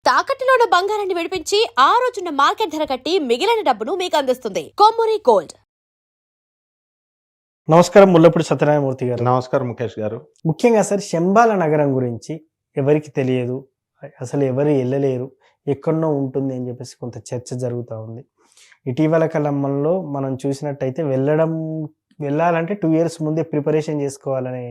తాకట్టులో ఉన్న బంగారాన్ని విడిపించి ఆ రోజున్న మార్కెట్ ధర కట్టి మిగిలిన డబ్బును మీకు అందిస్తుంది కొమ్మూరి గోల్డ్. నమస్కారం, ముల్లపూడి సత్యనారాయణమూర్తి గారు. నమస్కారం ముఖేష్ గారు. ముఖ్యంగా సార్, శంబాల నగరం గురించి ఎవరికి తెలియదు, అసలు ఎవరు వెళ్ళలేరు, ఎక్కడో ఉంటుంది అని చెప్పేసి కొంత చర్చ జరుగుతూ ఉంది. ఇటీవల కాలంలో మనం చూసినట్టయితే వెళ్ళాలంటే 2 years ముందే ప్రిపరేషన్ చేసుకోవాలని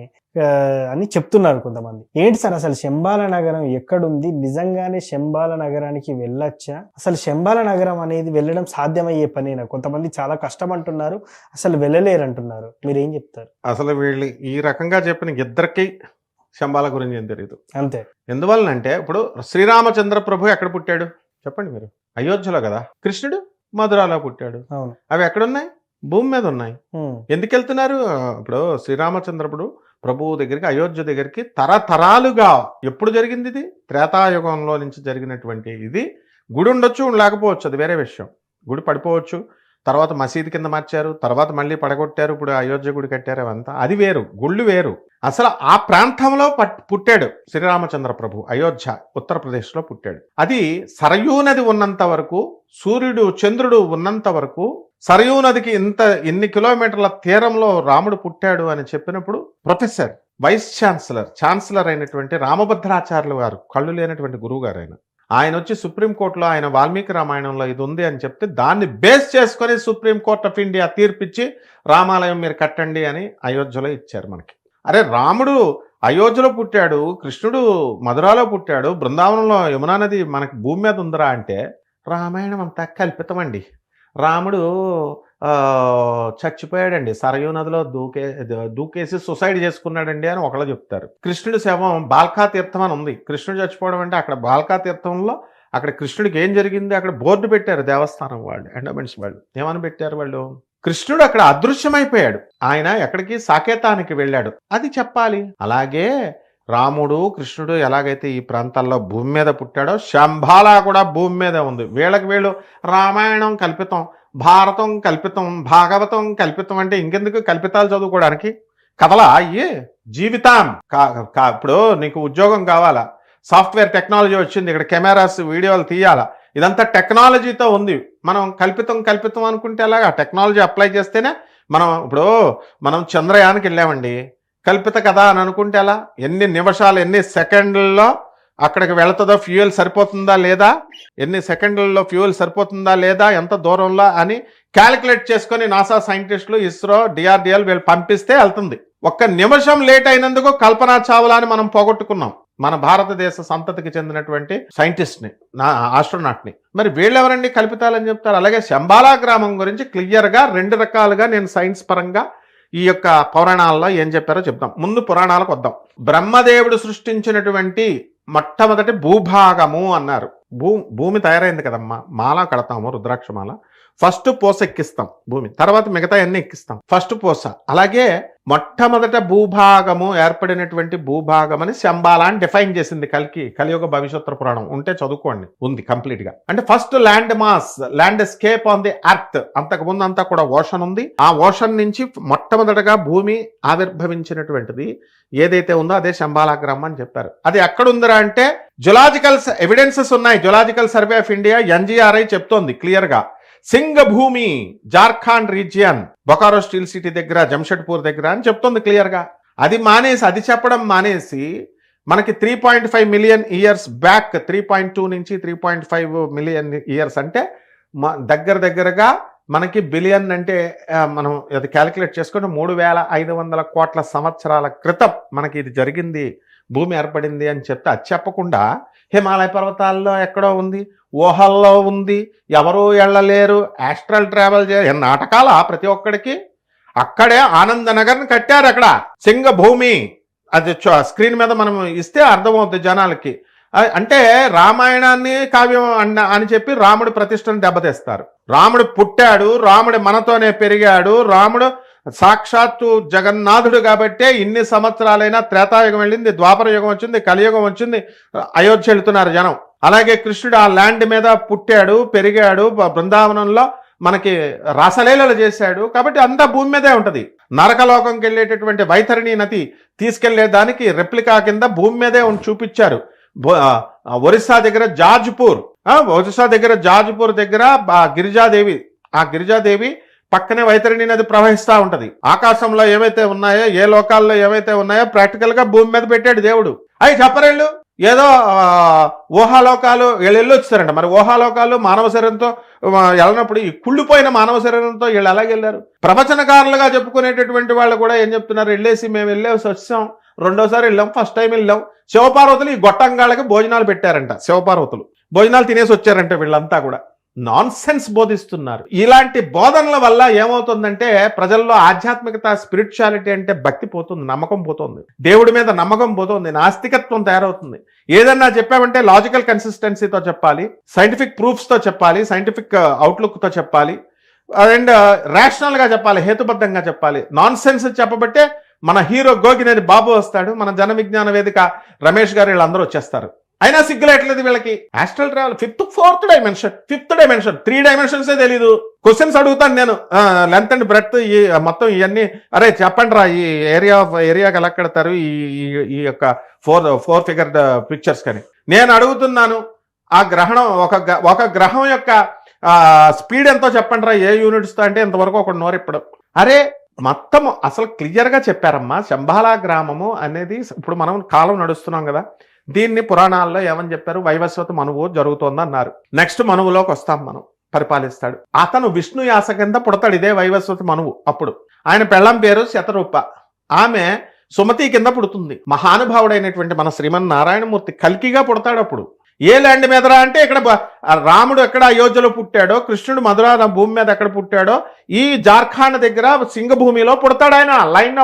అని చెప్తున్నారు కొంతమంది. ఏంటి సార్ అసలు శంబాల నగరం ఎక్కడుంది? నిజంగానే శంబాల నగరానికి వెళ్ళొచ్చా? అసలు శంబాల నగరం అనేది వెళ్ళడం సాధ్యమయ్యే పనేనా? కొంతమంది చాలా కష్టం అంటున్నారు, అసలు వెళ్ళలేరు అంటున్నారు. మీరేం చెప్తారు? అసలు వీళ్ళు ఈ రకంగా చెప్పిన ఇద్దరికి శంబాల గురించి ఏం తెలియదు. అంతే. ఎందువలనంటే ఇప్పుడు శ్రీరామచంద్ర ప్రభు ఎక్కడ పుట్టాడు చెప్పండి మీరు? అయోధ్యలో కదా. కృష్ణుడు మధురాలో పుట్టాడు. అవును. అవి ఎక్కడున్నాయి? భూమి మీద ఉన్నాయి. ఎందుకు వెళ్తున్నారు? ఇప్పుడు శ్రీరామచంద్రుడు ప్రభువు దగ్గరికి, అయోధ్య దగ్గరికి తరతరాలుగా ఎప్పుడు జరిగింది? ఇది త్రేతాయుగంలో నుంచి జరిగినటువంటి ఇది. గుడి ఉండొచ్చు, లేకపోవచ్చు, అది వేరే విషయం. గుడి పడిపోవచ్చు, తర్వాత మసీదు కింద మార్చారు, తర్వాత మళ్ళీ పడగొట్టారు, ఇప్పుడు అయోధ్య గుడి కట్టారు, అవంతా అది వేరు, గుళ్ళు వేరు. అసలు ఆ ప్రాంతంలో పుట్టాడు శ్రీరామచంద్ర ప్రభు. అయోధ్య ఉత్తరప్రదేశ్లో పుట్టాడు. అది సరయూ నది ఉన్నంత వరకు, సూర్యుడు చంద్రుడు ఉన్నంత వరకు, సరయూ నదికి ఇన్ని కిలోమీటర్ల తీరంలో రాముడు పుట్టాడు అని చెప్పినప్పుడు ప్రొఫెసర్, వైస్ ఛాన్సలర్ అయినటువంటి రామభద్రాచార్యులు గారు, కళ్ళు లేనటువంటి గురువు గారు ఆయన వచ్చి సుప్రీంకోర్టులో ఆయన వాల్మీకి రామాయణంలో ఇది ఉంది అని చెప్తే దాన్ని బేస్ చేసుకొని సుప్రీంకోర్ట్ ఆఫ్ ఇండియా తీర్పిచ్చి రామాలయం మీరు కట్టండి అని అయోధ్యలో ఇచ్చారు మనకి. అరే, రాముడు అయోధ్యలో పుట్టాడు, కృష్ణుడు మధురాలో పుట్టాడు, బృందావనంలో యమునా నది మనకి భూమి మీద ఉందిరా అంటే రామాయణం అంతా కల్పితమండి. రాముడు చచ్చిపోయాడండి, సరయూ నదిలో దూకేసి సూసైడ్ చేసుకున్నాడండి అని ఒకళ్ళు చెప్తారు. కృష్ణుడి శవం బాల్కా తీర్థం అని ఉంది. కృష్ణుడు చచ్చిపోవడం అంటే అక్కడ బాల్కా తీర్థంలో అక్కడ కృష్ణుడికి ఏం జరిగింది అక్కడ బోర్డు పెట్టారు దేవస్థానం వాళ్ళు, ఎండోమెంట్స్ వాళ్ళు. ఏమని పెట్టారు వాళ్ళు? కృష్ణుడు అక్కడ అదృశ్యమైపోయాడు, ఆయన ఎక్కడికి సాకేతానికి వెళ్ళాడు, అది చెప్పాలి. అలాగే రాముడు కృష్ణుడు ఎలాగైతే ఈ ప్రాంతాల్లో భూమి మీద పుట్టాడో శంబాల కూడా భూమి మీదే ఉంది. వీళ్ళు రామాయణం కల్పితం, భారతం కల్పితం, భాగవతం కల్పితం అంటే ఇంకెందుకు కల్పితాలు చదువుకోవడానికి? కథలా అయ్యి జీవితం ఇప్పుడు నీకు ఉద్యోగం కావాలా, సాఫ్ట్వేర్ టెక్నాలజీ వచ్చింది, ఇక్కడ కెమెరాస్ వీడియోలు తీయాలా, ఇదంతా టెక్నాలజీతో ఉంది. మనం కల్పితం అనుకుంటే ఎలాగా? టెక్నాలజీ అప్లై చేస్తేనే మనం చంద్రయానికి వెళ్ళామండి, కల్పిత కదా అని అనుకుంటే ఎలా? ఎన్ని నిమిషాలు, ఎన్ని సెకండ్లలో అక్కడికి వెళుతుందో, ఫ్యూయల్ సరిపోతుందా లేదా, ఎన్ని సెకండ్లలో ఫ్యూయల్ సరిపోతుందా లేదా, ఎంత దూరంలో అని క్యాలిక్యులేట్ చేసుకొని నాసా సైంటిస్టులు, ఇస్రో, డిఆర్డిఎల్ వీళ్ళు పంపిస్తే వెళ్తుంది. 1 నిమిషం లేట్ అయినందుకు కల్పనా చావ్లాని మనం పోగొట్టుకున్నాం, మన భారతదేశ సంతతికి చెందినటువంటి సైంటిస్ట్ని, ఆస్ట్రోనాట్ని. మరి వీళ్ళెవరండి కల్పితాలని చెప్తారు? అలాగే శంబాలా గ్రామం గురించి క్లియర్గా 2 రకాలుగా నేను సైన్స్ పరంగా ఈ యొక్క పురాణాల్లో ఏం చెప్పారో చెప్తాం. ముందు పురాణాలకు వద్దాం. బ్రహ్మదేవుడు సృష్టించినటువంటి మొట్టమొదటి భూభాగము అన్నారు. భూమి తయారైంది కదమ్మా, మాల కడతాము, రుద్రాక్షమాల. ఫస్ట్ పూస ఎక్కిస్తాం భూమి, తర్వాత మిగతా అన్ని ఎక్కిస్తాం. ఫస్ట్ పూస. అలాగే మొట్టమొదట భూభాగము ఏర్పడినటువంటి భూభాగం అని శంబాల అని డిఫైన్ చేసింది కలియుగ భవిష్యత్తు పురాణం. ఉంటే చదువుకోండి, ఉంది కంప్లీట్ గా. అంటే first land scape on the earth. అంతకు ముందు అంతా కూడా ఓషన్ ఉంది. ఆ ఓషన్ నుంచి మొట్టమొదటగా భూమి ఆవిర్భవించినటువంటిది ఏదైతే ఉందో అదే శంబాల గ్రామం అని చెప్పారు. అది ఎక్కడుందిరా అంటే జులాజికల్ ఎవిడెన్సెస్ ఉన్నాయి. Zoological survey of India, NGRI చెప్తోంది క్లియర్ గా. Singhbhum, Jharkhand region, Bokaro steel city దగ్గర, జంషెడ్పూర్ దగ్గర అని చెప్తుంది క్లియర్ గా. అది చెప్పడం మానేసి మనకి 3.5 మిలియన్ ఇయర్స్ బ్యాక్, 3.2 నుంచి 3.5 మిలియన్ ఇయర్స్ అంటే దగ్గరగా మనకి బిలియన్ అంటే మనం అది క్యాలిక్యులేట్ చేసుకుంటే 3,500 కోట్ల సంవత్సరాల క్రితం మనకి ఇది జరిగింది, భూమి ఏర్పడింది అని చెప్తే, అది చెప్పకుండా హిమాలయ పర్వతాల్లో ఎక్కడో ఉంది, ఊహల్లో ఉంది, ఎవరూ వెళ్ళలేరు, ఆస్ట్రల్ ట్రావెల్ నాటకాల ప్రతి ఒక్కడికి. అక్కడే ఆనందనగర్ని కట్టారు, అక్కడ సింగభూమి. అది స్క్రీన్ మీద మనం ఇస్తే అర్థమవుతుంది జనాలకి. అంటే రామాయణాన్ని కావ్యం అని చెప్పి రాముడి ప్రతిష్టను దెబ్బతీస్తారు. రాముడు పుట్టాడు, రాముడు మనతోనే పెరిగాడు, రాముడు సాక్షాత్తు జగన్నాథుడు కాబట్టే ఇన్ని సంవత్సరాలైనా త్రేతాయుగం వెళ్ళింది, ద్వాపర యుగం వచ్చింది, కలియుగం వచ్చింది, అయోధ్య వెళుతున్నారు జనం. అలాగే కృష్ణుడు ఆ ల్యాండ్ మీద పుట్టాడు, పెరిగాడు, బృందావనంలో మనకి రాసలీలలు చేశాడు. కాబట్టి అంతా భూమి మీదే ఉంటుంది. నరకలోకంకి వెళ్ళేటటువంటి వైతరిణి నది తీసుకెళ్లే దానికి రెప్లికా కింద భూమి మీదే చూపించారు. ఒరిస్సా దగ్గర జాజ్పూర్, ఒరిస్సా దగ్గర జాజ్పూర్ దగ్గర గిరిజాదేవి పక్కనే వైతరణి నది ప్రవహిస్తూ ఉంటది. ఆకాశంలో ఏమైతే ఉన్నాయో, ఏ లోకాల్లో ఏమైతే ఉన్నాయో ప్రాక్టికల్ గా భూమి మీద పెట్టాడు దేవుడు. అవి చెప్పరేళ్ళు ఏదో ఊహాలోకాలు వీళ్ళు వెళ్ళొచ్చారంట. మరి ఊహాలోకాలు మానవ శరీరంతో వెళ్ళినప్పుడు ఈ కుళ్ళిపోయిన మానవ శరీరంతో వీళ్ళు ఎలాగెళ్ళారు? ప్రవచనకారులుగా చెప్పుకునేటటువంటి వాళ్ళు కూడా ఏం చెప్తున్నారు, వెళ్ళేసి మేము వెళ్ళేసి వచ్చాం, రెండోసారి వెళ్ళాం, ఫస్ట్ టైం వెళ్ళాం. శివపార్వతులు ఈ గొట్టంగాళ్ళకి భోజనాలు పెట్టారంట. శివపార్వతులు భోజనాలు తినేసి వచ్చారంట. వీళ్ళంతా కూడా నాన్ సెన్స్ బోధిస్తున్నారు. ఇలాంటి బోధనల వల్ల ఏమవుతుందంటే ప్రజల్లో ఆధ్యాత్మికత, స్పిరిచువాలిటీ అంటే భక్తి పోతుంది, నమ్మకం పోతుంది, దేవుడి మీద నమ్మకం పోతుంది, నాస్తికత్వం తయారవుతుంది. ఏదన్నా చెప్పామంటే లాజికల్ కన్సిస్టెన్సీతో చెప్పాలి, సైంటిఫిక్ ప్రూఫ్స్తో చెప్పాలి, సైంటిఫిక్ అవుట్లుక్తో చెప్పాలి, అండ్ రేషనల్గా చెప్పాలి, హేతుబద్ధంగా చెప్పాలి. నాన్ సెన్స్ చెప్పబట్టే మన హీరో గోగినేని బాబు వస్తాడు, మన జన విజ్ఞాన వేదిక రమేష్ గారు వీళ్ళందరూ వచ్చేస్తారు. అయినా సిగ్గులేట్లేదు వీళ్ళకి. ఆస్ట్రల్ ట్రావెల్ ఫిఫ్త్ డైమెన్షన్ 3 డైమెన్షన్సే తెలీదు. క్వశ్చన్స్ అడుగుతాను నేను, లెంత్ అండ్ బ్రెడ్త్ మొత్తం ఇవన్నీ అరే చెప్పండి రా, ఈ ఏరియాకి ఎలా కడతారు ఈ యొక్క ఫోర్ ఫిగర్ పిక్చర్స్ కానీ నేను అడుగుతున్నాను. ఆ గ్రహణం ఒక గ్రహం యొక్క స్పీడ్ ఎంతో చెప్పండి రా, ఏ యూనిట్స్తో అంటే ఇంతవరకు ఒక నోరెప్పుడు. అరే మొత్తం అసలు క్లియర్గా చెప్పారమ్మా. శంబాలా గ్రామము అనేది ఇప్పుడు మనం కాలం నడుస్తున్నాం కదా, దీన్ని పురాణాల్లో ఏమని చెప్పారు, వైవస్వత మనువు జరుగుతోంది అన్నారు. నెక్స్ట్ మనువులోకి వస్తాం, మనం పరిపాలిస్తాడు. అతను విష్ణు యాస కింద పుడతాడు, ఇదే వైవస్వత మనువు. అప్పుడు ఆయన పెళ్ళం పేరు శతరూప, ఆమె సుమతి కింద పుడుతుంది. మహానుభావుడైనటువంటి మన శ్రీమన్నారాయణమూర్తి కల్కిగా పుడతాడు. అప్పుడు ఏ ల్యాండ్ మీదరా అంటే ఇక్కడ రాముడు ఎక్కడ అయోధ్యలో పుట్టాడో, కృష్ణుడు మధురా భూమి మీద ఎక్కడ పుట్టాడో, ఈ జార్ఖండ్ దగ్గర సింగభూమిలో పుడతాడు ఆయన. ల్యాండ్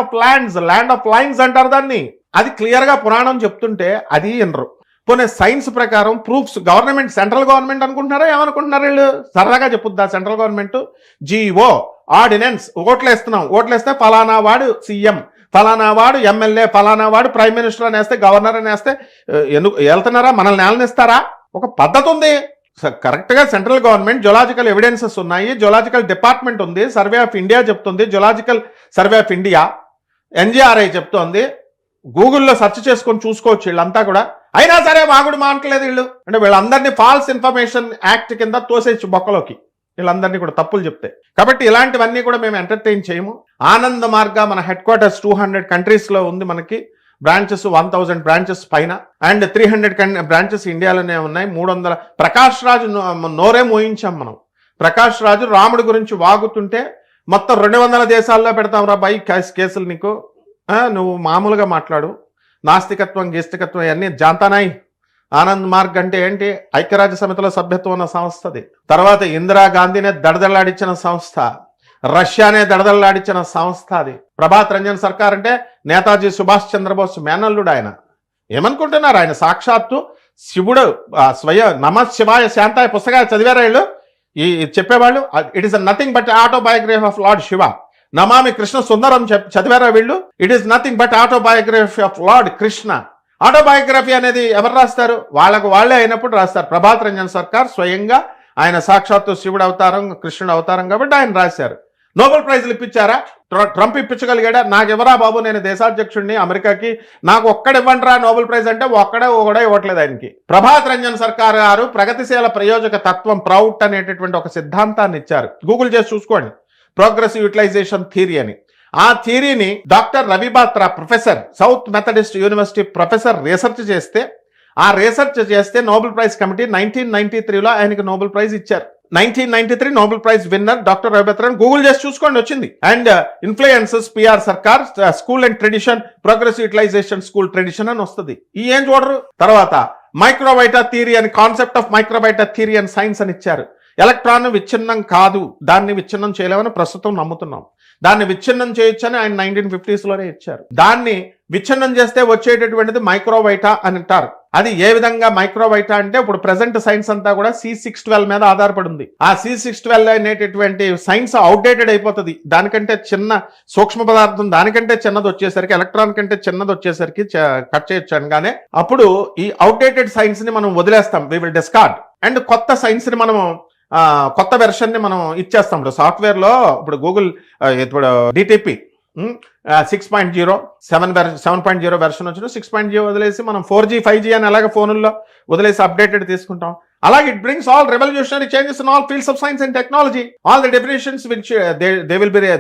ఆఫ్ లైన్స్ అంటారు దాన్ని. అది క్లియర్ గా పురాణం చెప్తుంటే అది వినరు. పోనీ సైన్స్ ప్రకారం ప్రూఫ్స్ గవర్నమెంట్, సెంట్రల్ గవర్నమెంట్ అనుకుంటున్నారా ఏమనుకుంటున్నారు వీళ్ళు? సరదాగా చెప్పుద్దా సెంట్రల్ గవర్నమెంట్? జీవో, ఆర్డినెన్స్, ఓట్లేస్తే ఫలానా వాడు సీఎం, ఫలానా వాడు ఎమ్మెల్యే, ఫలానా వాడు ప్రైమ్ మినిస్టర్ అనేస్తే, గవర్నర్ అనేస్తే ఎందుకు వెళ్తున్నారా? మనల్ని నేలనిస్తారా? ఒక పద్ధతి ఉంది. కరెక్ట్ గా సెంట్రల్ గవర్నమెంట్ జులాజికల్ ఎవిడెన్సెస్ ఉన్నాయి, జులాజికల్ డిపార్ట్మెంట్ ఉంది, సర్వే ఆఫ్ ఇండియా చెప్తుంది, zoological survey of India, NGRI చెప్తోంది. గూగుల్లో సెర్చ్ చేసుకొని చూసుకోవచ్చు వీళ్ళంతా కూడా. అయినా సరే మాగుడు మానట్లేదు వీళ్ళు. అంటే వీళ్ళందరినీ ఫాల్స్ ఇన్ఫర్మేషన్ యాక్ట్ కింద తోసేచ్చు బొక్కలోకి, వీళ్ళందరినీ కూడా తప్పులు చెప్తే. కాబట్టి ఇలాంటివన్నీ కూడా మేము ఎంటర్టైన్ చేయము. ఆనంద మార్గ మన హెడ్ క్వార్టర్స్ 200 కంట్రీస్లో ఉంది, మనకి బ్రాంచెస్ 1000 బ్రాంచెస్ పైన, అండ్ 300 బ్రాంచెస్ ఇండియాలోనే ఉన్నాయి. 300 ప్రకాష్ రాజు నోరే మోయించాం మనం. ప్రకాష్ రాజు రాముడి గురించి వాగుతుంటే మొత్తం 200 దేశాల్లో పెడతాం రా బై కేసులు నీకు, నువ్వు మామూలుగా మాట్లాడు, నాస్తికత్వం గీస్తికత్వం ఇవన్నీ జాంతానాయి. ఆనంద్ మార్గ్ అంటే ఏంటి? ఐక్యరాజ్య సమితిలో సభ్యత్వం ఉన్న సంస్థది. తర్వాత ఇందిరాగాంధీనే దడదల్లాడించిన సంస్థ, రష్యానే దడదల్లాడించిన సంస్థ అది. ప్రభాత్ రంజన్ సర్కార్ అంటే నేతాజీ సుభాష్ చంద్రబోస్ మేనల్లుడు. ఆయన ఏమనుకుంటున్నారు? ఆయన సాక్షాత్తు శివుడు. నమ శివాయ శాంతాయ పుస్తకాలు చదివారా వీళ్ళు? ఈ చెప్పేవాళ్ళు. It is nothing but autobiography of lord Shiva. నమామి కృష్ణ సుందరం చదివారా వీళ్ళు? It is nothing but autobiography of lord Krishna. Autobiography అనేది ఎవరు రాస్తారు? వాళ్ళే అయినప్పుడు రాస్తారు. ప్రభాత్ రంజన్ సర్కార్ స్వయంగా ఆయన సాక్షాత్తు శివుడు అవతారం, కృష్ణుడు అవతారం కాబట్టి ఆయన రాశారు. నోబెల్ ప్రైజ్లు ఇప్పించారా? ట్రంప్ ఇప్పించగలిగాడా? నాకు ఎవరా బాబు, నేను దేశాధ్యక్షుడిని అమెరికాకి, నాకు ఒక్కడివ్వండిరా నోబెల్ ప్రైజ్ అంటే ఒకడే ఇవ్వట్లేదు ఆయనకి. ప్రభాత్ రంజన్ సర్కార్ గారు ప్రగతిశీల ప్రయోజక తత్వం, ప్రౌట్ అనేటటువంటి ఒక సిద్ధాంతాన్ని ఇచ్చారు. గూగుల్ చేసి చూసుకోండి, ప్రోగ్రెసివ్ యూటిలైజేషన్ థియరీ అని. ఆ థియరీని doctor Ravi Batra professor, South Methodist University professor research చేస్తే నోబెల్ ప్రైజ్ కమిటీ 1993లో ఆయనకి నోబెల్ ప్రైజ్ ఇచ్చారు. 1993 Nobel prize winner doctor Ravi Batra. Google చేసి చూసుకోండి, వచ్చింది. And influences PR Sarkar school and tradition, progressive utilization school tradition అని వస్తుంది. ఈ ఏం చూడరు. తర్వాత మైక్రోబైటా థియరీ అని, concept of microvita theory and science అని ఇచ్చారు. ఎలక్ట్రాన్ విచ్ఛిన్నం కాదు, దాన్ని విచ్ఛిన్నం చేయలేమని ప్రస్తుతం నమ్ముతున్నాం. దాన్ని విచ్ఛిన్నం చేయొచ్చని ఆయన 1950sలోనే ఇచ్చారు. దాన్ని విచ్ఛిన్నం చేస్తే వచ్చేటటువంటిది మైక్రోబైటా అని అంటారు. అది ఏ విధంగా మైక్రోబైటా అంటే, ఇప్పుడు ప్రెసెంట్ సైన్స్ అంతా కూడా C612 మీద ఆధారపడి ఉంది. ఆ C612 అనేటటువంటి సైన్స్ అవుట్డేటెడ్ అయిపోతుంది. దానికంటే చిన్న సూక్ష్మ పదార్థం దానికంటే చిన్నది వచ్చేసరికి, ఎలక్ట్రాన్ కంటే చిన్నది వచ్చేసరికి కట్ చేయొచ్చు అనగానే అప్పుడు ఈ అవుట్డేటెడ్ సైన్స్ ని మనం వదిలేస్తాం, వి విల్ డిస్కార్డ్. అండ్ కొత్త సైన్స్ ని మనం, కొత్త వెర్షన్ ని మనం ఇచ్చేస్తాం. ఇప్పుడు సాఫ్ట్వేర్ లో ఇప్పుడు గూగుల్, ఇప్పుడు DTP 6.0 7.0 వెర్షన్ వచ్చిన 6.0 వదిలేసి మనం 4G 5G అని అలాగే ఫోనుల్లో వదిలేసి అప్డేటెడ్ తీసుకుంటాం. అలాగే it brings all revolutionary changes in all fields of science and technology. All the definitions which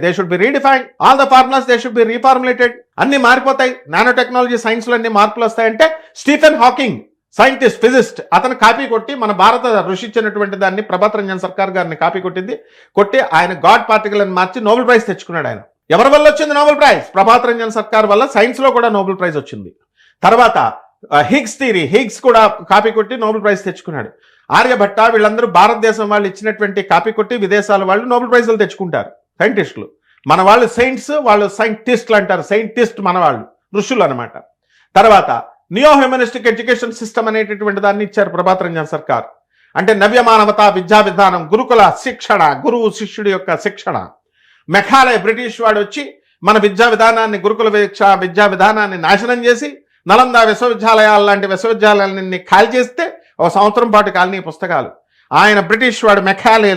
they should be redefined, all the formulas they should be reformulated. అన్ని మారిపోతాయి. నానో టెక్నాలజీ సైన్స్ లో అన్ని మార్పులు వస్తాయంటే Stephen Hawking scientist, physicist, అతను copy కొట్టి మన భారత ఋషి ఇచ్చినటువంటి దాన్ని ప్రభాత్ రంజన్ సర్కార్ గారిని కాపీ కొట్టి ఆయన గాడ్ పార్టికల్ అని మార్చి నోబెల్ ప్రైజ్ తెచ్చుకున్నాడు. ఆయన ఎవరి వల్ల వచ్చింది నోబెల్ ప్రైజ్? ప్రభాత్ రంజన్ సర్కార్ వల్ల. సైన్స్ లో కూడా నోబెల్ ప్రైజ్ వచ్చింది. తర్వాత హిగ్స్ థియరీ, హిగ్స్ కూడా కాపీ కొట్టి నోబెల్ ప్రైజ్ తెచ్చుకున్నాడు. ఆర్యభట్ట, వీళ్ళందరూ భారతదేశం వాళ్ళు ఇచ్చినటువంటి కాపీ కొట్టి విదేశాల వాళ్ళు నోబెల్ ప్రైజులు తెచ్చుకుంటారు సైంటిస్టులు. మన వాళ్ళు సైన్స్, వాళ్ళు సైంటిస్టులు అంటారు. సైంటిస్ట్ మన వాళ్ళు ఋషులు అనమాట. తర్వాత నియో హ్యూమనిస్టిక్ ఎడ్యుకేషన్ సిస్టమ్ అనేటటువంటి దాన్ని ఇచ్చారు ప్రభాత్ రంజన్ సర్కార్. అంటే నవ్య మానవతా విద్యా విధానం, గురుకుల శిక్షణ, గురువు శిష్యుడి యొక్క శిక్షణ. మెకాలే బ్రిటిష్ వాడు వచ్చి మన విద్యా విధానాన్ని, గురుకుల విద్యా విధానాన్ని నాశనం చేసి నలంద విశ్వవిద్యాలయాలు లాంటి విశ్వవిద్యాలయాలన్నీ ఖాళీ చేస్తే ఒక సంవత్సరం పాటు కాలనీ పుస్తకాలు ఆయన బ్రిటిష్ వాడు మెకాలే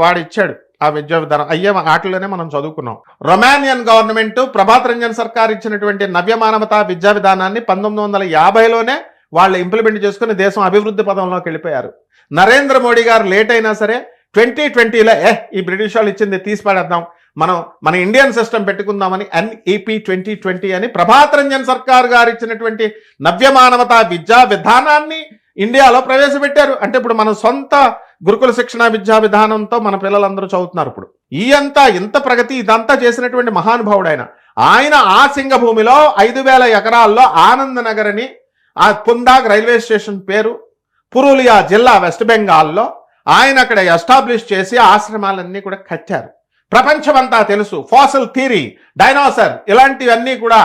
వాడు ఇచ్చాడు ఆ విద్యా విధానం. అయ్యే ఆటలోనే మనం చదువుకున్నాం. రొమానియన్ గవర్నమెంట్ ప్రభాత్ రంజన్ సర్కార్ ఇచ్చినటువంటి నవ్య మానవతా విద్యా విధానాన్ని 1950లోనే వాళ్ళు ఇంప్లిమెంట్ చేసుకుని దేశం అభివృద్ధి పదంలోకి వెళ్ళిపోయారు. నరేంద్ర మోడీ గారు లేట్ అయినా సరే 2020లో ఈ బ్రిటిష్ వాళ్ళు ఇచ్చింది తీసి పడేద్దాం, మనం మన ఇండియన్ సిస్టమ్ పెట్టుకుందామని NEP 2020 అని ప్రభాత్ రంజన్ సర్కార్ గారు ఇచ్చినటువంటి నవ్య మానవతా విద్యా విధానాన్ని ఇండియాలో ప్రవేశపెట్టారు. అంటే ఇప్పుడు మన సొంత గురుకుల శిక్షణ విద్యా విధానంతో మన పిల్లలందరూ చదువుతున్నారు. ఇప్పుడు ఇంత ప్రగతి ఇదంతా చేసినటువంటి మహానుభావుడు ఆయన ఆ సింగభూమిలో 5,000 ఎకరాల్లో ఆనంద్ నగర్ అని ఆ పుందాగ్ రైల్వే స్టేషన్ పేరు, పురూలియా జిల్లా వెస్ట్ బెంగాల్లో ఆయన అక్కడ ఎస్టాబ్లిష్ చేసి ఆశ్రమాలన్నీ కూడా కట్టారు. ప్రపంచమంతా తెలుసు. ఫాసిల్ థియరీ, డైనోసర్, ఇలాంటివన్నీ కూడా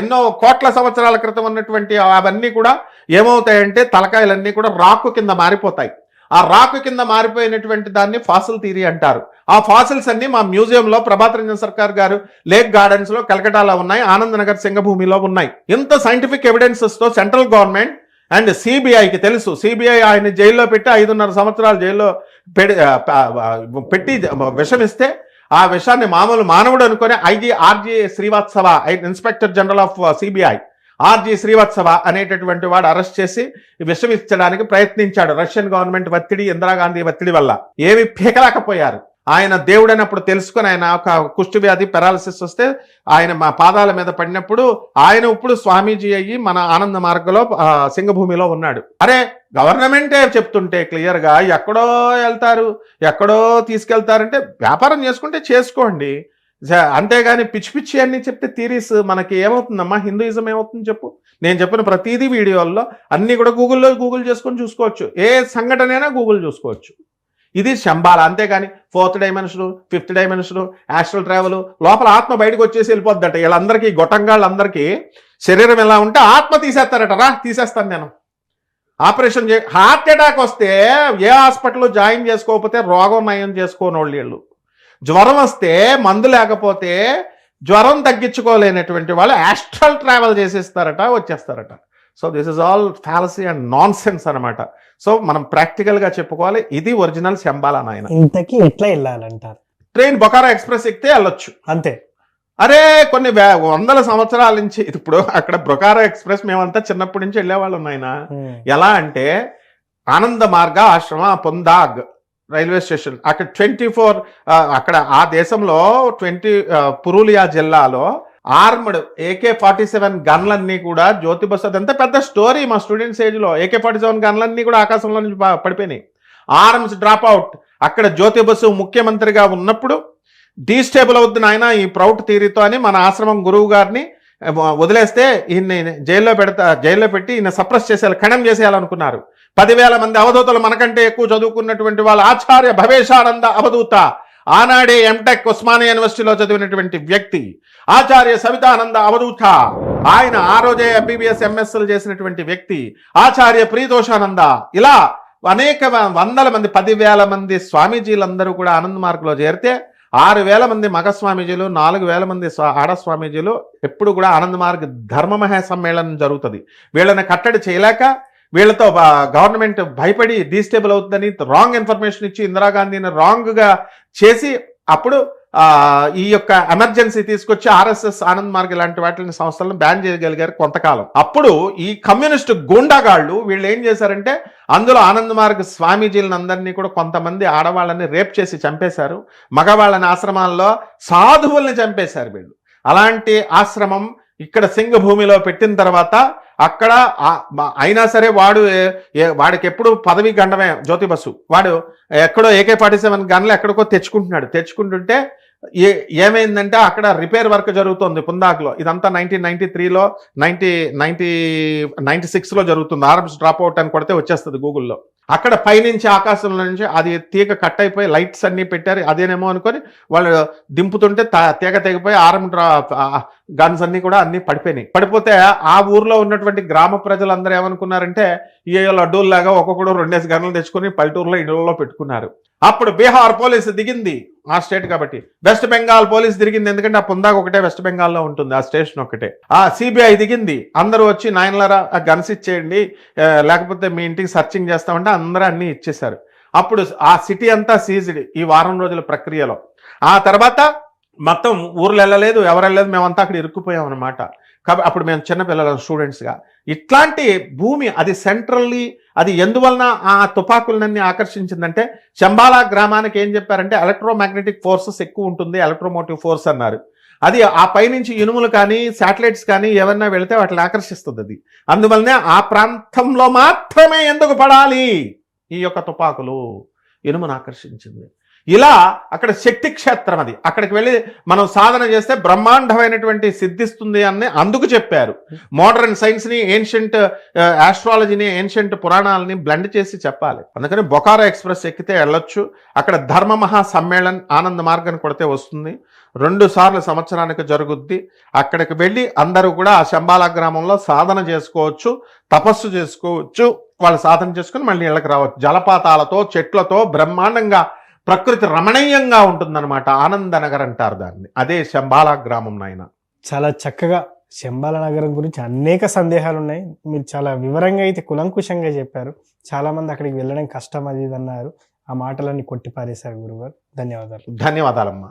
ఎన్నో కోట్ల సంవత్సరాల క్రితం ఉన్నటువంటి అవన్నీ కూడా ఏమవుతాయంటే తలకాయలన్నీ కూడా రాకు కింద మారిపోతాయి. ఆ రాకు కింద మారిపోయినటువంటి దాన్ని ఫాసిల్ థియరీ అంటారు. ఆ ఫాసిల్స్ అన్ని మా మ్యూజియంలో ప్రభాత్ రంజన్ సర్కార్ గారు లేక్ గార్డెన్స్ లో కలకటాలో ఉన్నాయి, ఆనంద్ నగర్ సింగభూమిలో ఉన్నాయి. ఇంత సైంటిఫిక్ ఎవిడెన్సెస్ తో సెంట్రల్ గవర్నమెంట్ అండ్ సిబిఐకి తెలుసు. సిబిఐ ఆయన జైల్లో పెట్టి 5.5 సంవత్సరాలు జైల్లో పెట్టి విషమిస్తే ఆ విషయాన్ని మామూలు మానవుడు అనుకుని RG Srivastava, inspector general of CBI RG Srivastava అనేటటువంటి వాడు అరెస్ట్ చేసి విషం ఇచ్చడానికి ప్రయత్నించాడు. రష్యన్ గవర్నమెంట్ ఒత్తిడి, ఇందిరాగాంధీ ఒత్తిడి వల్ల ఏమి పీకలేకపోయారు. ఆయన దేవుడైనప్పుడు తెలుసుకుని ఆయన ఒక కుష్టి వ్యాధి పెరాలసిస్ వస్తే ఆయన మా పాదాల మీద పడినప్పుడు ఆయన ఇప్పుడు స్వామీజీ అయ్యి మన ఆనంద మార్గంలో సింగభూమిలో ఉన్నాడు. అరే గవర్నమెంటే చెప్తుంటే క్లియర్గా ఎక్కడో వెళ్తారు, ఎక్కడో తీసుకెళ్తారంటే వ్యాపారం చేసుకుంటే చేసుకోండి, అంతేగాని పిచ్చి పిచ్చి అన్ని చెప్తే థీరీస్ మనకి ఏమవుతుందమ్మా? హిందూయిజం ఏమవుతుంది చెప్పు? నేను చెప్పిన ప్రతిదీ వీడియోల్లో అన్ని కూడా గూగుల్ చేసుకొని చూసుకోవచ్చు. ఏ సంఘటనైనా గూగుల్ చూసుకోవచ్చు. ఇది శంబాల, అంతేగాని 4th dimension, 5th dimension, astral travel, లోపల ఆత్మ బయటకు వచ్చేసి వెళ్ళిపోద్దట. వీళ్ళందరికీ గొట్టంగాళ్ళందరికీ శరీరం ఎలా ఉంటే ఆత్మ తీసేస్తారట. తీసేస్తాను నేను. ఆపరేషన్ హార్ట్ అటాక్ వస్తే ఏ హాస్పిటల్లో జాయిన్ చేసుకోకపోతే రోగం నయం చేసుకోనోళ్ళు వీళ్ళు. జ్వరం వస్తే మందు లేకపోతే జ్వరం తగ్గించుకోలేనటువంటి వాళ్ళు యాస్ట్రల్ ట్రావెల్ చేసేస్తారట, వచ్చేస్తారట. So this is all fallacy and nonsense అనమాట. సో మనం ప్రాక్టికల్గా చెప్పుకోవాలి, ఇది ఒరిజినల్ శంబాలా నాయన. ఇంతకీ ఎట్లా వెళ్ళాలంటారు? ట్రైన్ బొకారో ఎక్స్ప్రెస్ ఎక్కితే వెళ్ళొచ్చు అంతే. అరే కొన్ని 100 సంవత్సరాల నుంచి ఇప్పుడు అక్కడ బొకారో ఎక్స్ప్రెస్ మేమంతా చిన్నప్పటి నుంచి వెళ్ళేవాళ్ళం నాయన. ఎలా అంటే ఆనంద మార్గ ఆశ్రమ పొందాగ్ రైల్వే స్టేషన్ అక్కడ 24 అక్కడ ఆ దేశంలో పురూలియా జిల్లాలో ఆర్మ్డ్ AK-47 గన్లన్నీ కూడా జ్యోతి బస్సు, అదంతా పెద్ద స్టోరీ మా స్టూడెంట్స్ ఏజ్లో. AK-47 గన్లన్నీ కూడా ఆకాశంలో నుంచి పడిపోయినాయి. Arms drop out. అక్కడ జ్యోతి బస్సు ముఖ్యమంత్రిగా ఉన్నప్పుడు డీస్టేబుల్ అవుతుంది ఆయన ఈ ప్రౌట్ థియరీతో అని మన ఆశ్రమం గురువు గారిని వదిలేస్తే ఈయన్ని జైల్లో పెట్టి ఈయన సప్రెస్ చేసేయాలి, ఖండం చేసేయాలనుకున్నారు. 10,000 మంది అవధూతలు మనకంటే ఎక్కువ చదువుకున్నటువంటి వాళ్ళు. ఆచార్య భవేశానంద అవధూత ఆనాడే ఎంటెక్ ఉస్మానియా యూనివర్సిటీలో చదివినటువంటి వ్యక్తి ఆచార్య సవితానంద అవధూత. ఆయన ఆ రోజే MBBS MSలు చేసినటువంటి వ్యక్తి ఆచార్య ప్రీతోషానంద. ఇలా అనేక వందల మంది, 10,000 మంది స్వామీజీలందరూ కూడా ఆనంద్ మార్గంలో చేరితే 6,000 మంది మగ స్వామీజీలు, 4,000 మంది ఆడ స్వామీజీలు. ఎప్పుడు కూడా ఆనంద్ మార్గ్ ధర్మ మహా సమ్మేళనం జరుగుతుంది. వీళ్ళని కట్టడి చేయలేక వీళ్ళతో గవర్నమెంట్ భయపడి డీస్టేబుల్ అవుతుందని రాంగ్ ఇన్ఫర్మేషన్ ఇచ్చి ఇందిరాగాంధీని రాంగ్గా చేసి అప్పుడు ఈ యొక్క ఎమర్జెన్సీ తీసుకొచ్చి ఆర్ఎస్ఎస్ ఆనంద్ మార్గ్ ఇలాంటి వాటిని సంస్థలను బ్యాన్ చేయగలిగారు కొంతకాలం. అప్పుడు ఈ కమ్యూనిస్ట్ గూండాగాళ్ళు వీళ్ళు ఏం చేశారంటే అందులో ఆనంద్ మార్గ్ స్వామీజీలను అందరినీ కూడా కొంతమంది ఆడవాళ్ళని రేప్ చేసి చంపేశారు, మగవాళ్ళని ఆశ్రమాల్లో సాధువుల్ని చంపేశారు వీళ్ళు. అలాంటి ఆశ్రమం ఇక్కడ సింగభూమిలో పెట్టిన తర్వాత అక్కడ అయినా సరే వాడికి ఎప్పుడు పదవి గండమే జ్యోతి బసు. వాడు ఎక్కడో AK-47 గన్లు ఎక్కడికో తెచ్చుకుంటుంటే ఏమైందంటే అక్కడ రిపేర్ వర్క్ జరుగుతుంది పుందాక్లో. ఇదంతా 1993లో 96లో జరుగుతుంది. ఆర్మ్స్ డ్రాప్ అవుట్ అని కొడితే వచ్చేస్తుంది గూగుల్లో. అక్కడ పైనుంచి ఆకాశంలో నుంచి అది తీగ కట్ అయిపోయి లైట్స్ అన్ని పెట్టారు, అదేనేమో అనుకొని వాళ్ళు దింపుతుంటే తీగ తెగిపోయి ఆర్మ్ గన్స్ అన్ని కూడా అన్ని పడిపోతే ఆ ఊర్లో ఉన్నటువంటి గ్రామ ప్రజలందరూ ఏమనుకున్నారంటే ఏ లడ్డూల్లాగా ఒక్కొక్కడు 2 గన్నులు తెచ్చుకొని పల్లెటూరులో ఇళ్లలో పెట్టుకున్నారు. అప్పుడు బీహార్ పోలీసు దిగింది, ఆ స్టేట్ కాబట్టి. వెస్ట్ బెంగాల్ పోలీసు దిగింది, ఎందుకంటే ఆ పుందాక ఒకటే వెస్ట్ బెంగాల్లో ఉంటుంది, ఆ స్టేషన్ ఒకటే. ఆ CBI దిగింది, అందరూ వచ్చి నాయనలారా గన్స్ ఇచ్చేయండి లేకపోతే మీ ఇంటికి సర్చింగ్ చేస్తామంటే అందరూ అన్ని ఇచ్చేశారు. అప్పుడు ఆ సిటీ అంతా సీజ్డ్ ఈ వారం రోజుల ప్రక్రియలో. ఆ తర్వాత మొత్తం ఊర్లు వెళ్ళలేదు, ఎవరు వెళ్ళలేదు, మేమంతా అక్కడ ఇరుక్కుపోయాం అనమాట. కాబట్టి అప్పుడు మేము చిన్నపిల్లలు స్టూడెంట్స్గా ఇట్లాంటి భూమి అది సెంట్రల్లీ అది ఎందువలన ఆ తుపాకులన్నీ ఆకర్షించిందంటే శంబాలా గ్రామానికి ఏం చెప్పారంటే ఎలక్ట్రోమాగ్నెటిక్ ఫోర్సెస్ ఎక్కువ ఉంటుంది, ఎలక్ట్రోమోటివ్ ఫోర్స్ అన్నారు. అది ఆ పైనుంచి ఇనుములు కానీ శాటిలైట్స్ కానీ ఏమన్నా వెళితే వాటిని ఆకర్షిస్తుంది అది. అందువల్లనే ఆ ప్రాంతంలో మాత్రమే ఎందుకు పడాలి ఈ యొక్క తుపాకులు, ఇనుమును ఆకర్షించింది. ఇలా అక్కడ శక్తి క్షేత్రం అది, అక్కడికి వెళ్ళి మనం సాధన చేస్తే బ్రహ్మాండమైనటువంటి సిద్ధిస్తుంది అని అందుకు చెప్పారు. మోడర్న్ సైన్స్ని, ఏన్షియంట్ ఆస్ట్రాలజీని, ఏన్షియంట్ పురాణాలని బ్లెండ్ చేసి చెప్పాలి. అందుకని బొకారో ఎక్స్ప్రెస్ ఎక్కితే వెళ్ళొచ్చు. అక్కడ ధర్మ మహా సమ్మేళన్ ఆనంద్ మార్గం కొడితే వస్తుంది, 2 సార్లు సంవత్సరానికి జరుగుద్ది. అక్కడికి వెళ్ళి అందరూ కూడా ఆ శంబాలా గ్రామంలో సాధన చేసుకోవచ్చు, తపస్సు చేసుకోవచ్చు. వాళ్ళు సాధన చేసుకుని మళ్ళీ ఇళ్ళకి రావచ్చు. జలపాతాలతో, చెట్లతో బ్రహ్మాండంగా ప్రకృతి రమణీయంగా ఉంటుందన్నమాట. ఆనందనగర్ అంటారు దాన్ని. అదే శంబాలా గ్రామం. నాయన చాలా చక్కగా శంబాలా నగరం గురించి అనేక సందేహాలు ఉన్నాయి, మీరు చాలా వివరంగా అయితే కులంకుశంగా చెప్పారు. చాలా మంది అక్కడికి వెళ్ళడం కష్టం అది ఇది అన్నారు, ఆ మాటలన్నీ కొట్టిపారేశారు గురుగారు. ధన్యవాదాలు. ధన్యవాదాలమ్మా.